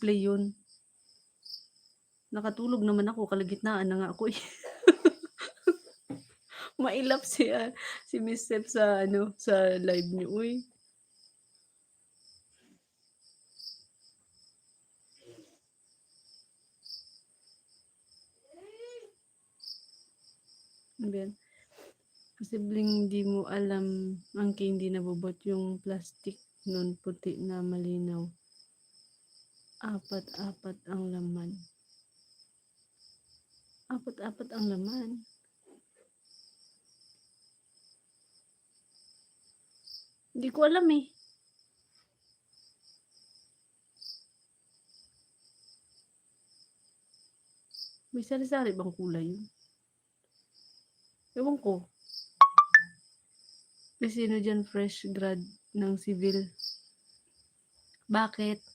display yun. Nakatulog naman ako, kalagitnaan na nga ako eh. Mailap si Miss Sep sa ano, sa live niyo, uy. Ano ba yan? Posibleng hindi mo alam ang candy nabobot yung plastic nun puti na malinaw. Apat-apat ang laman. Apat-apat ang laman. Hindi ko alam eh. May sari-sari bang kulay yun? Ewan ko. May sino dyan fresh grad ng civil? Bakit?